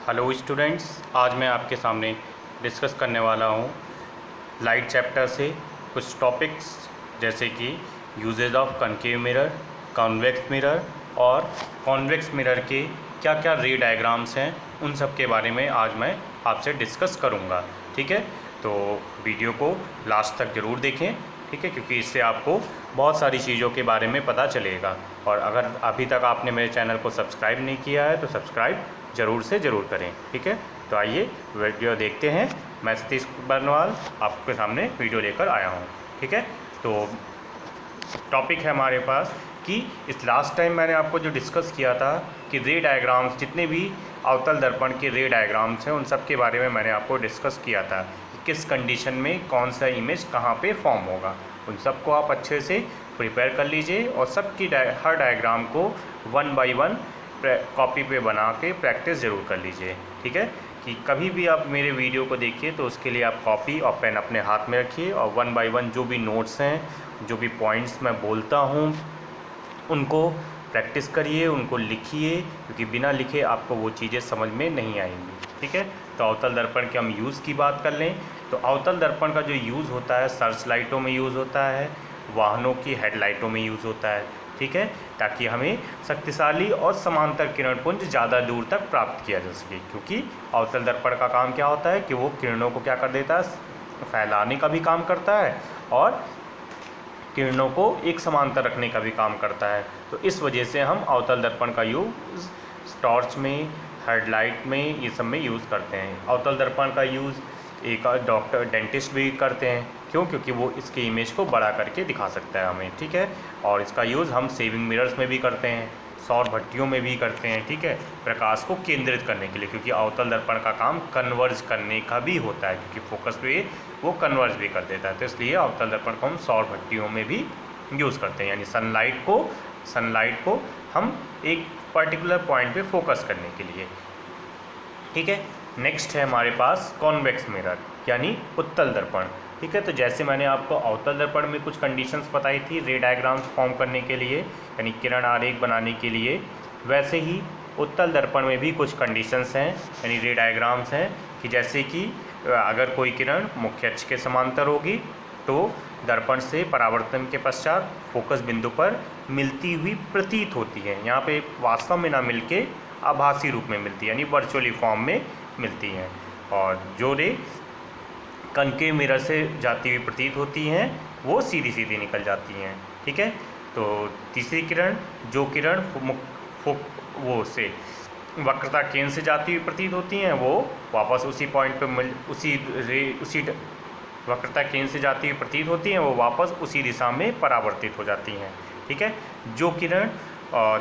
Hello students, आज मैं आपके सामने डिस्कस करने वाला हूँ लाइट चैप्टर से कुछ टॉपिक्स जैसे कि uses of concave mirror, convex mirror और कॉन्वेक्स मिरर के क्या क्या रे डायग्राम्स हैं, उन सब के बारे में आज मैं आपसे डिस्कस करूँगा। ठीक है, तो वीडियो को लास्ट तक ज़रूर देखें। ठीक है, क्योंकि इससे आपको बहुत सारी चीज़ों के बारे में पता चलेगा। और अगर अभी तक आपने मेरे चैनल को सब्सक्राइब नहीं किया है तो सब्सक्राइब ज़रूर से ज़रूर करें। ठीक है, तो आइए वीडियो देखते हैं। मैं सतीश बर्नवाल आपके सामने वीडियो लेकर आया हूँ। ठीक है, तो टॉपिक है हमारे पास कि इस लास्ट टाइम मैंने आपको जो डिस्कस किया था कि रे डायग्राम्स, जितने भी अवतल दर्पण के रे डायग्राम्स हैं उन सब के बारे में मैंने आपको डिस्कस किया था कि किस कंडीशन में कौन सा इमेज कहाँ पे फॉर्म होगा। उन सबको आप अच्छे से प्रिपेयर कर लीजिए और सबकी हर डायग्राम को 1 बाय 1 कॉपी पे बना के प्रैक्टिस ज़रूर कर लीजिए। ठीक है, कि कभी भी आप मेरे वीडियो को देखिए तो उसके लिए आप कॉपी और पेन अपने हाथ में रखिए और 1 बाय 1 जो भी नोट्स हैं, जो भी पॉइंट्स मैं बोलता हूँ उनको प्रैक्टिस करिए, उनको लिखिए, क्योंकि बिना लिखे आपको वो चीज़ें समझ में नहीं आएंगी। ठीक है, तो अवतल दर्पण के हम यूज़ की बात कर लें तो अवतल दर्पण का जो यूज़ होता है सर्च लाइटों में यूज़ होता है, वाहनों की हेडलाइटों में यूज़ होता है। ठीक है, ताकि हमें शक्तिशाली और समांतर किरण पुंज ज़्यादा दूर तक प्राप्त किया जा सके, क्योंकि अवतल दर्पण का काम क्या होता है कि वो किरणों को क्या कर देता है, फैलाने का भी काम करता है और किरणों को एक समांतर रखने का भी काम करता है। तो इस वजह से हम अवतल दर्पण का यूज़ टॉर्च में, हेडलाइट में, ये सब में यूज़ करते हैं। अवतल दर्पण का यूज़ एक डॉक्टर, डेंटिस्ट भी करते हैं। क्यों? क्योंकि वो इसके इमेज को बड़ा करके दिखा सकता है हमें। ठीक है, और इसका यूज़ हम सेविंग मिरर्स में भी करते हैं, सौर भट्टियों में भी करते हैं। ठीक है, प्रकाश को केंद्रित करने के लिए, क्योंकि अवतल दर्पण का काम कन्वर्ज करने का भी होता है, क्योंकि फोकस पे वो कन्वर्ज भी कर देता है। तो इसलिए अवतल दर्पण को हम सौर भट्टियों में भी यूज़ करते हैं, यानी सनलाइट को हम एक पर्टिकुलर पॉइंट पे फोकस करने के लिए। ठीक है, नेक्स्ट है हमारे पास कॉन्वेक्स मिरर यानी उत्तल दर्पण। ठीक है, तो जैसे मैंने आपको अवतल दर्पण में कुछ कंडीशंस बताई थी रे डायग्राम्स फॉर्म करने के लिए, यानी किरण आरेख बनाने के लिए, वैसे ही उत्तल दर्पण में भी कुछ कंडीशंस हैं, यानी रे डायग्राम्स हैं कि जैसे कि अगर कोई किरण मुख्य अक्ष के समांतर होगी तो दर्पण से परावर्तन के पश्चात फोकस बिंदु पर मिलती हुई प्रतीत होती है। यहाँ पे वास्तव में ना मिलके आभासी रूप में मिलती है, यानी वर्चुअली फॉर्म में मिलती हैं। और जो रे कनकेव मिरर से जाती हुई प्रतीत होती हैं वो सीधी सीधी निकल जाती हैं। ठीक है, तो तीसरी किरण, जो किरण वो से वक्रता केंद्र से जाती हुई प्रतीत होती हैं वो वापस उसी पॉइंट पर उसी वक्रता केंद्र से जाती हुई प्रतीत होती हैं वो वापस उसी दिशा में परावर्तित हो जाती हैं। ठीक है, जो किरण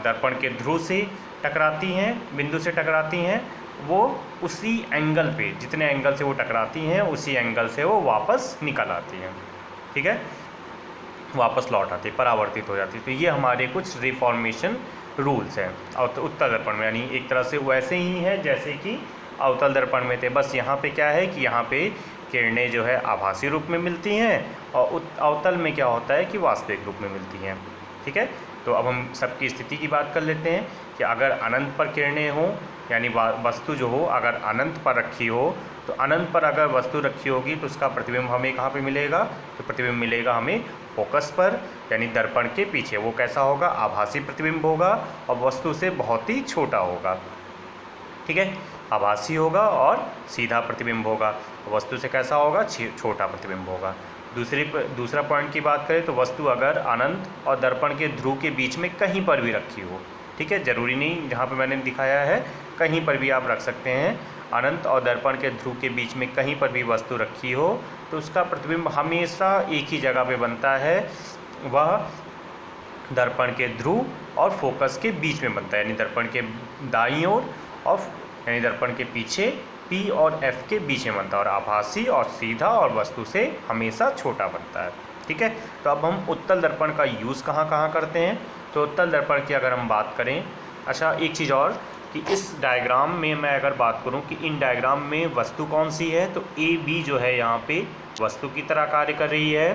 दर्पण के ध्रुव से टकराती हैं, बिंदु से टकराती हैं, वो उसी एंगल पे, जितने एंगल से वो टकराती हैं उसी एंगल से वो वापस निकल आती हैं। ठीक है, वापस लौट आती, परावर्तित हो जाती। तो ये हमारे कुछ रिफॉर्मेशन रूल्स हैं उत्तल दर्पण में, यानी एक तरह से वैसे ही है जैसे कि अवतल दर्पण में थे। बस यहाँ पे क्या है कि यहाँ पे किरणें जो है आभासी रूप में मिलती हैं और अवतल में क्या होता है कि वास्तविक रूप में मिलती हैं। ठीक है, तो अब हम सबकी स्थिति की बात कर लेते हैं कि अगर अनंत पर किरणें हों, यानी वस्तु जो हो अगर अनंत पर रखी हो, तो अनंत पर अगर वस्तु रखी होगी तो उसका प्रतिबिंब हमें कहाँ पे मिलेगा, तो प्रतिबिंब मिलेगा हमें फोकस पर, यानी दर्पण के पीछे। वो कैसा होगा, आभासी प्रतिबिंब होगा और वस्तु से बहुत ही छोटा होगा। ठीक है, आभासी होगा और सीधा प्रतिबिंब होगा, वस्तु से कैसा होगा, छोटा प्रतिबिंब होगा। दूसरा पॉइंट की बात करें तो वस्तु अगर अनंत और दर्पण के ध्रुव के बीच में कहीं पर भी रखी हो, ठीक है, ज़रूरी नहीं जहाँ पे मैंने दिखाया है, कहीं पर भी आप रख सकते हैं, अनंत और दर्पण के ध्रुव के बीच में कहीं पर भी वस्तु रखी हो तो उसका प्रतिबिंब हमेशा एक ही जगह पे बनता है, वह दर्पण के ध्रुव और फोकस के बीच में बनता है, यानी दर्पण के दाईं ओर और यानी दर्पण के पीछे P और F के बीच में बनता है और आभासी और सीधा और वस्तु से हमेशा छोटा बनता है। ठीक है, तो अब हम उत्तल दर्पण का यूज़ कहाँ कहाँ करते हैं, तो उत्तल दर्पण की अगर हम बात करें, अच्छा एक चीज़ और कि इस डायग्राम में मैं अगर बात करूं कि इन डायग्राम में वस्तु कौन सी है, तो ए बी जो है यहाँ पे वस्तु की तरह कार्य कर रही है,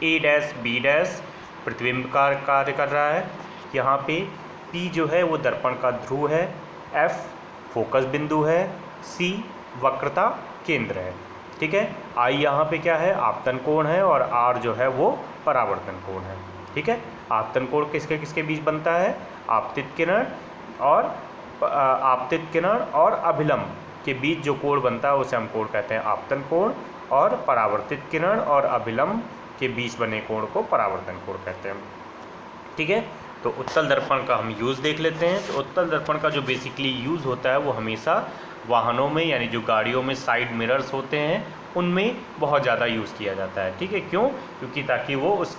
ए डैश बी डैश प्रतिबिंब का कार्य कर रहा है, यहाँ पे P जो है वो दर्पण का ध्रुव है, F फोकस बिंदु है, सी वक्रता केंद्र है। ठीक है, आई यहाँ पे क्या है, आपतन कोण है, और आर जो है वो परावर्तन कोण है। ठीक है, आपतन कोण किसके किसके बीच बनता है, आपतित किरण और अभिलंब के बीच जो कोण बनता है उसे हम कोण कहते हैं आपतन कोण, और परावर्तित किरण और अभिलंब के बीच बने कोण को परावर्तन कोण कहते हैं। ठीक है, तो उत्तल दर्पण का हम यूज़ देख लेते हैं। तो उत्तल दर्पण का जो बेसिकली यूज़ होता है वो हमेशा वाहनों में, यानी जो गाड़ियों में साइड मिरर्स होते हैं उनमें बहुत ज़्यादा यूज़ किया जाता है। ठीक है, क्यों, क्योंकि ताकि वो उस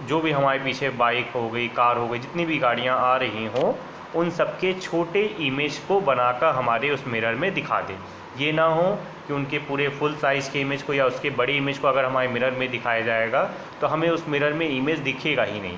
जो भी हमारे पीछे बाइक हो गई, कार हो गई, जितनी भी गाड़ियाँ आ रही हों उन सबके छोटे इमेज को बनाकर हमारे उस मिरर में दिखा दे। ये ना हो कि उनके पूरे फुल साइज़ के इमेज को या उसके बड़ी इमेज को अगर हमारे मिरर में दिखाया जाएगा तो हमें उस मिरर में इमेज दिखेगा ही नहीं।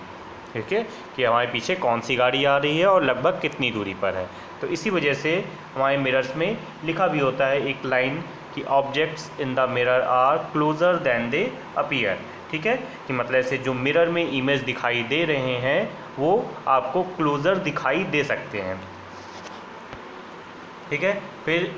ठीक है, कि हमारे पीछे कौन सी गाड़ी आ रही है और लगभग कितनी दूरी पर है। तो इसी वजह से हमारे मिरर्स में लिखा भी होता है एक लाइन कि objects in the mirror are closer than they appear. ठीक है, कि मतलब से जो मिरर में इमेज दिखाई दे रहे हैं वो आपको क्लोजर दिखाई दे सकते हैं। ठीक है, फिर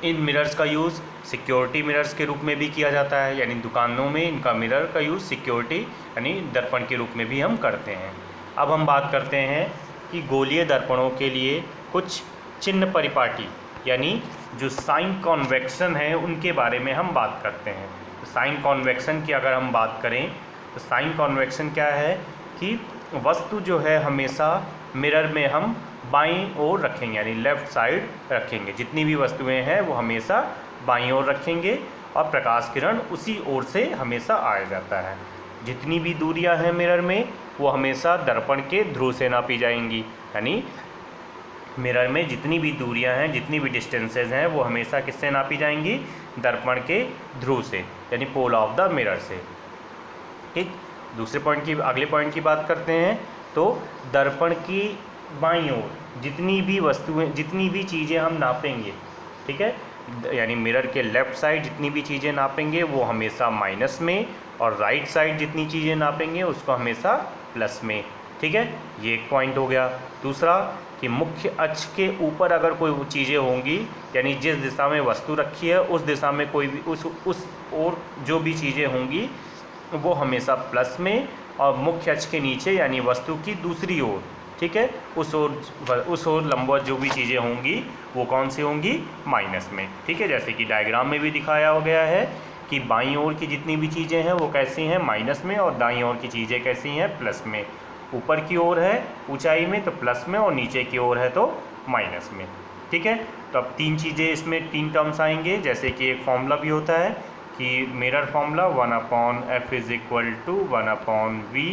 इन मिरर्स का यूज़ सिक्योरिटी मिरर्स के रूप में भी किया जाता है, यानी दुकानों में इनका मिरर का यूज़ सिक्योरिटी यानी दर्पण के रूप में भी हम करते हैं। अब हम बात करते हैं कि गोलीय दर्पणों के लिए कुछ चिन्ह परिपाटी यानी जो साइन कॉन्वेक्शन है उनके बारे में हम बात करते हैं। तो साइन कॉन्वेक्शन की अगर हम बात करें तो साइन कॉन्वेक्शन क्या है कि वस्तु जो है हमेशा मिरर में हम बाईं ओर रखेंगे, यानी लेफ़्ट साइड रखेंगे। जितनी भी वस्तुएं हैं वो हमेशा बाईं ओर रखेंगे और प्रकाश किरण उसी ओर से हमेशा आया जाता है। जितनी भी दूरियां हैं मिरर में वो हमेशा दर्पण के ध्रुव से नापी जाएंगी, यानी मिरर में जितनी भी दूरियां हैं, जितनी भी डिस्टेंसेज हैं वो हमेशा किससे नापी जाएंगी, दर्पण के ध्रुव से, यानी पोल ऑफ द मिरर से। ठीक, दूसरे पॉइंट की अगले पॉइंट की बात करते हैं। तो दर्पण की बाईं ओर जितनी भी वस्तुएं, जितनी भी चीज़ें हम नापेंगे, ठीक है, यानी मिरर के लेफ़्ट साइड जितनी भी चीज़ें नापेंगे वो हमेशा माइनस में, और राइट साइड जितनी चीज़ें नापेंगे उसको हमेशा प्लस में। ठीक है, ये एक पॉइंट हो गया। दूसरा कि मुख्य अक्ष के ऊपर अगर कोई चीज़ें होंगी, यानी जिस दिशा में वस्तु रखी है उस दिशा में कोई भी उस और जो भी चीज़ें होंगी वो हमेशा प्लस में, और मुख्य अक्ष के नीचे यानी वस्तु की दूसरी ओर, ठीक है, उस ओर लंबवत जो भी चीज़ें होंगी वो कौन सी होंगी, माइनस में। ठीक है, जैसे कि डायग्राम में भी दिखाया हो गया है कि बाईं ओर की जितनी भी चीज़ें हैं वो कैसी हैं, माइनस में, और दाईं ओर की चीज़ें कैसी हैं, प्लस में। ऊपर की ओर है ऊंचाई में तो प्लस में, और नीचे की ओर है तो माइनस में। ठीक है, तो अब तीन चीज़ें इसमें, तीन टर्म्स आएंगे, जैसे कि एक फॉर्मूला भी होता है कि mirror formula 1/f = 1/v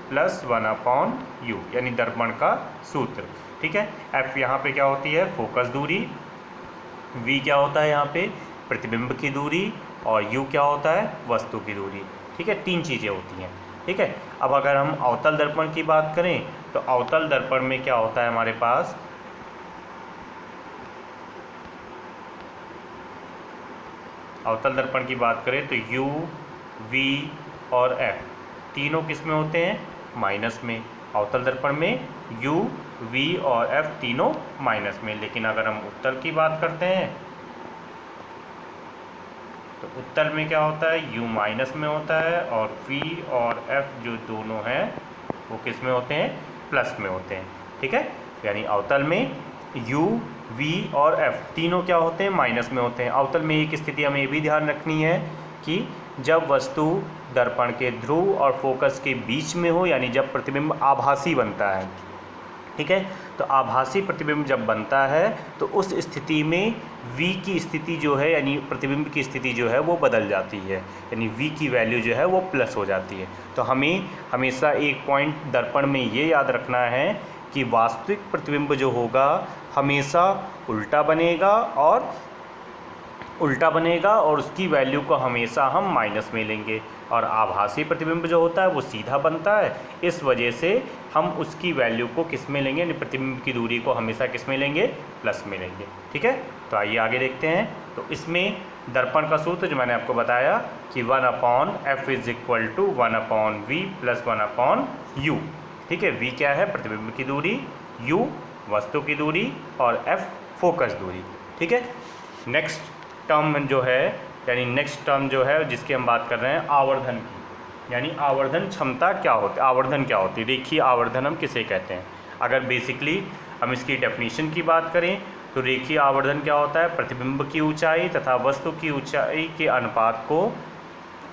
+ 1/u, यानी दर्पण का सूत्र। ठीक है, f यहाँ पे क्या होती है, फोकस दूरी, v क्या होता है यहाँ पे, प्रतिबिंब की दूरी, और u क्या होता है, वस्तु की दूरी। ठीक है, तीन चीज़ें होती हैं। ठीक है, अब अगर हम अवतल दर्पण की बात करें तो अवतल दर्पण में क्या होता है हमारे पास, अवतल दर्पण की बात करें तो u, v और f तीनों किस में होते हैं, माइनस में। अवतल दर्पण में u, v और f तीनों माइनस में। लेकिन अगर हम उत्तल की बात करते हैं तो उत्तल में क्या होता है, u माइनस में होता है, और v और f जो दोनों हैं वो किस में होते हैं, प्लस में होते हैं। ठीक है, यानी अवतल में u, v और f तीनों क्या होते हैं, माइनस में होते हैं। अवतल में एक स्थिति हमें ये भी ध्यान रखनी है कि जब वस्तु दर्पण के ध्रुव और फोकस के बीच में हो, यानी जब प्रतिबिंब आभासी बनता है। ठीक है, तो आभासी प्रतिबिंब जब बनता है तो उस स्थिति में v की स्थिति जो है, यानी प्रतिबिंब की स्थिति जो है वो बदल जाती है, यानी v की वैल्यू जो है वो प्लस हो जाती है। तो हमें हमेशा एक पॉइंट दर्पण में ये याद रखना है कि वास्तविक प्रतिबिंब जो होगा हमेशा उल्टा बनेगा और उसकी वैल्यू को हमेशा हम माइनस में लेंगे, और आभासी प्रतिबिंब जो होता है वो सीधा बनता है। इस वजह से हम उसकी वैल्यू को किस में लेंगे, यानी प्रतिबिंब की दूरी को हमेशा किस में लेंगे, प्लस में लेंगे। ठीक है, तो आइए आगे देखते हैं। तो इसमें दर्पण का सूत्र जो मैंने आपको बताया कि 1/f = 1/v + 1/u। ठीक है, v क्या है, प्रतिबिंब की दूरी, u वस्तु की दूरी और f फोकस दूरी। ठीक है। नेक्स्ट टर्म जो है यानी नेक्स्ट टर्म जो है जिसकी हम बात कर रहे हैं आवर्धन की, यानी आवर्धन क्षमता क्या होती है, आवर्धन क्या होती है, रेखीय आवर्धन हम किसे कहते हैं। अगर बेसिकली हम इसकी डेफिनेशन की बात करें तो रेखीय आवर्धन क्या होता है, प्रतिबिंब की ऊंचाई तथा वस्तु की ऊंचाई के अनुपात को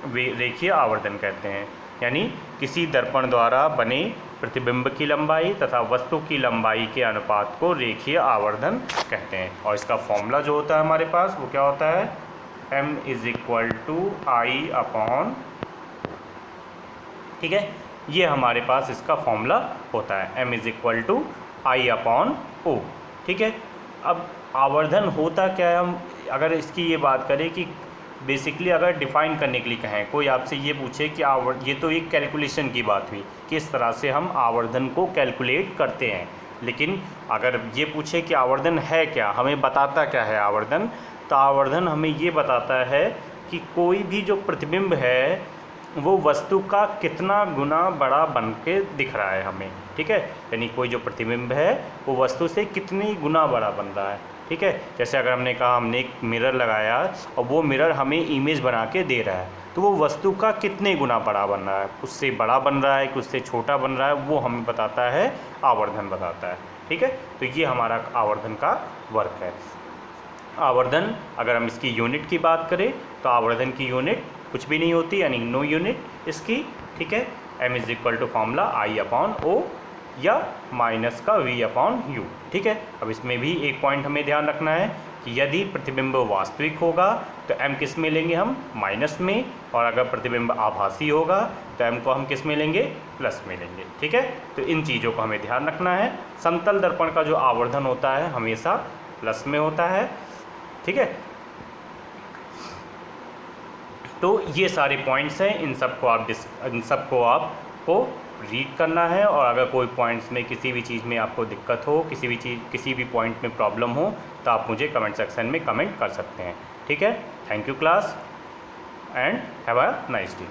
रेखीय आवर्धन कहते हैं। यानी किसी दर्पण द्वारा बने प्रतिबिंब की लंबाई तथा वस्तु की लंबाई के अनुपात को रेखीय आवर्धन कहते हैं। और इसका फॉर्मूला जो होता है हमारे पास वो क्या होता है, m = I/, ठीक है, ये हमारे पास इसका फॉर्मूला होता है, m = I/O। ठीक है। अब आवर्धन होता क्या है, हम अगर इसकी ये बात करें कि बेसिकली अगर डिफ़ाइन करने के लिए कहें, कोई आपसे ये पूछे कि ये तो एक कैलकुलेशन की बात हुई, किस तरह से हम आवर्धन को कैलकुलेट करते हैं, लेकिन अगर ये पूछे कि आवर्धन है क्या, हमें बताता क्या है आवर्धन, तो आवर्धन हमें ये बताता है कि कोई भी जो प्रतिबिंब है वो वस्तु का कितना गुना बड़ा बन के दिख रहा है हमें। ठीक है। यानी कोई जो प्रतिबिंब है वो वस्तु से कितनी गुना बड़ा बन रहा है। ठीक है। जैसे अगर हमने कहा हमने एक मिरर लगाया और वो मिरर हमें इमेज बना के दे रहा है, तो वो वस्तु का कितने गुना बड़ा बन रहा है, उससे बड़ा बन रहा है कि उससे छोटा बन रहा है, वो हमें बताता है, आवर्धन बताता है। ठीक है। तो ये हमारा आवर्धन का वर्क है। आवर्धन अगर हम इसकी यूनिट की बात करें तो आवर्धन की यूनिट कुछ भी नहीं होती, यानी नो यूनिट इसकी। ठीक है। m = फॉर्मूला I/O या माइनस का V/U। ठीक है। अब इसमें भी एक पॉइंट हमें ध्यान रखना है कि यदि प्रतिबिंब वास्तविक होगा तो m किस में लेंगे हम, माइनस में, और अगर प्रतिबिंब आभासी होगा तो m को हम किस में लेंगे, प्लस में लेंगे। ठीक है। तो इन चीज़ों को हमें ध्यान रखना है। समतल दर्पण का जो आवर्धन होता है हमेशा प्लस में होता है। ठीक है। तो ये सारे पॉइंट्स हैं, इन सबको आपको रीड करना है, और अगर कोई पॉइंट्स में किसी भी चीज़ में आपको दिक्कत हो, किसी भी पॉइंट में प्रॉब्लम हो, तो आप मुझे कमेंट सेक्शन में कमेंट कर सकते हैं। ठीक है। Thank you class and have a nice day.